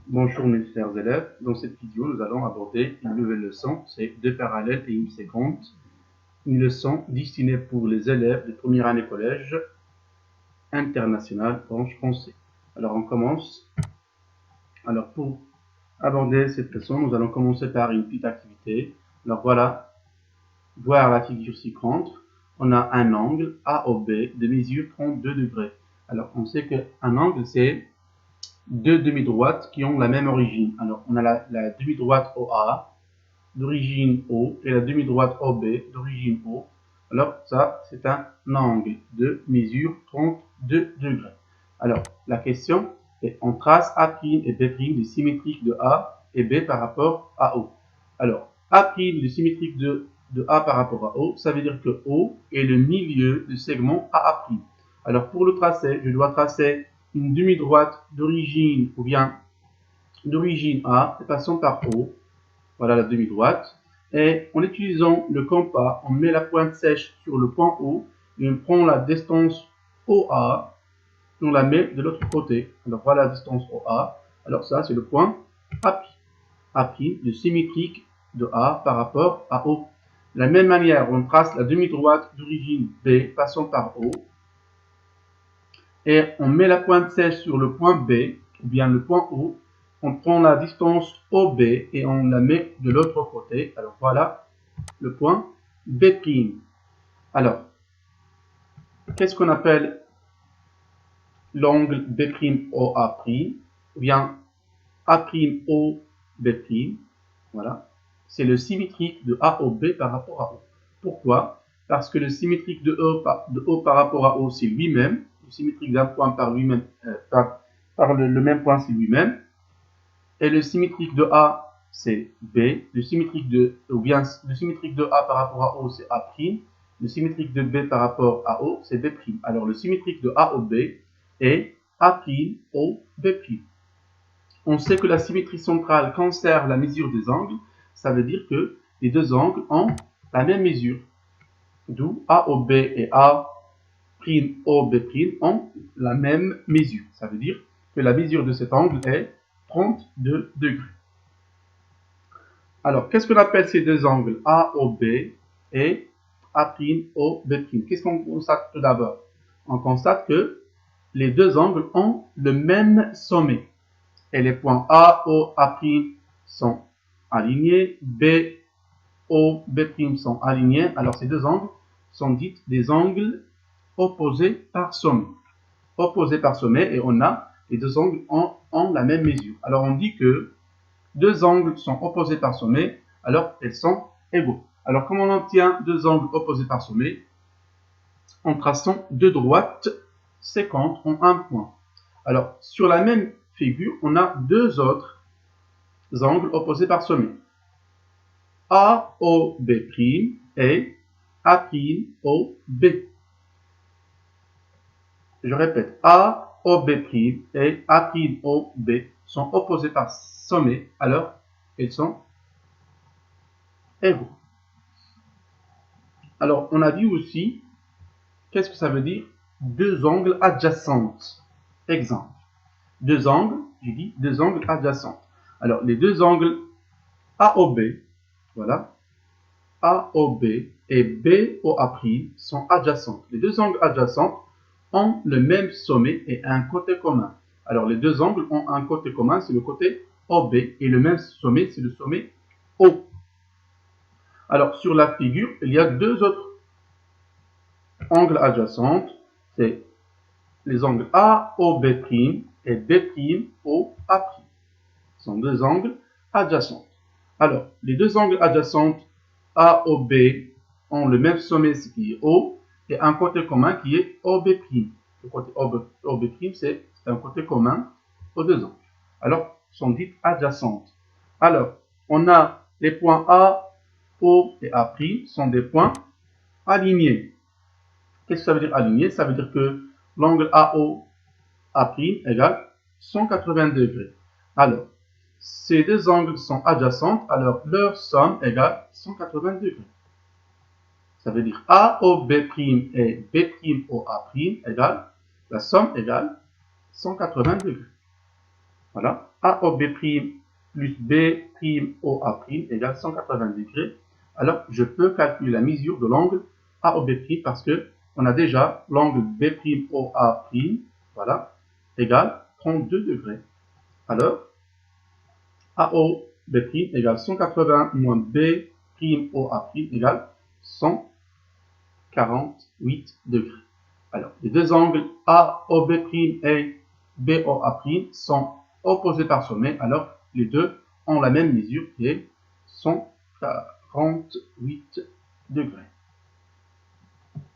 Bonjour mes chers élèves, dans cette vidéo nous allons aborder une nouvelle leçon, c'est deux parallèles et une séquente. Une leçon destinée pour les élèves de première année collège international branche français. Alors on commence. Alors pour aborder cette leçon, nous allons commencer par une petite activité. Alors voilà, voir la figure ci-contre. On a un angle AOB de mesure 32 degrés. Alors on sait qu'un angle c'est deux demi-droites qui ont la même origine. Alors, on a la demi-droite OA d'origine O et la demi-droite OB d'origine O. Alors, ça, c'est un angle de mesure 32 degrés. Alors, la question est, on trace A' et B' du symétrique de A et B par rapport à O. Alors, A' du symétrique de A par rapport à O, ça veut dire que O est le milieu du segment AA'. Alors, pour le tracer, je dois tracer une demi-droite d'origine ou bien d'origine A, passant par O. Voilà la demi-droite. Et en utilisant le compas, on met la pointe sèche sur le point O et on prend la distance OA et on la met de l'autre côté. Alors voilà la distance OA. Alors ça, c'est le point A'. A', le symétrique de A par rapport à O. De la même manière, on trace la demi-droite d'origine B passant par O. Et on met la pointe sèche sur le point B, ou bien le point O, on prend la distance OB et on la met de l'autre côté. Alors voilà le point B'. Alors, qu'est-ce qu'on appelle l'angle B'OA', ou bien A'OB'? Voilà, c'est le symétrique de AOB par rapport à O. Pourquoi? Parce que le symétrique de O par rapport à O, c'est lui-même. Le symétrique d'un point par lui-même, par le même point, c'est lui-même. Et le symétrique de A, c'est B. Le symétrique de A par rapport à O, c'est A'. Le symétrique de B par rapport à O, c'est B'. Alors, le symétrique de AOB est A'OB'. On sait que la symétrie centrale conserve la mesure des angles. Ça veut dire que les deux angles ont la même mesure. D'où AOB et A'OB' ont la même mesure. Ça veut dire que la mesure de cet angle est 32 degrés. Alors, qu'est-ce qu'on appelle ces deux angles AOB et A'OB'? Qu'est-ce qu'on constate tout d'abord? On constate que les deux angles ont le même sommet. Et les points A, O, A' sont alignés, B, O, B' sont alignés. Alors, ces deux angles sont dits des angles opposés par sommet. Opposés par sommet, et on a les deux angles ont la même mesure. Alors, on dit que deux angles sont opposés par sommet, alors elles sont égaux. Alors, comment on obtient deux angles opposés par sommet? En traçant deux droites séquentes en un point. Alors, sur la même figure, on a deux autres angles opposés par sommet. AOB' et AOB. Je répète, AOB' et AOB sont opposés par sommet, alors ils sont égaux. Alors, on a dit aussi, qu'est-ce que ça veut dire? Deux angles adjacents. Exemple. Deux angles, j'ai dit deux angles adjacents. Alors, les deux angles AOB, voilà, AOB et BOA' sont adjacents. Les deux angles adjacents ont le même sommet et un côté commun. Alors, les deux angles ont un côté commun, c'est le côté OB, et le même sommet, c'est le sommet O. Alors, sur la figure, il y a deux autres angles adjacents, c'est les angles AOB' et BOA'. Ce sont deux angles adjacents. Alors, les deux angles adjacents AOB ont le même sommet, ce qui est O, et un côté commun qui est OB'. Le côté OB', c'est un côté commun aux deux angles. Alors, sont dites adjacentes. Alors, on a les points A, O et A' sont des points alignés. Qu'est-ce que ça veut dire aligné? Ça veut dire que l'angle AO A' égale 180 degrés. Alors, ces deux angles sont adjacents, alors leur somme égale 180 degrés. Ça veut dire AOB' et B'OA' égale, la somme égale 180 degrés. Voilà. AOB' plus B'OA' égale 180 degrés. Alors, je peux calculer la mesure de l'angle AOB' parce que on a déjà l'angle B'OA', voilà, égale 32 degrés. Alors, AOB' égale 180 moins B'OA' égale 148 degrés. Alors, les deux angles AOB' et BOA' sont opposés par sommet, alors les deux ont la même mesure qui est 148 degrés.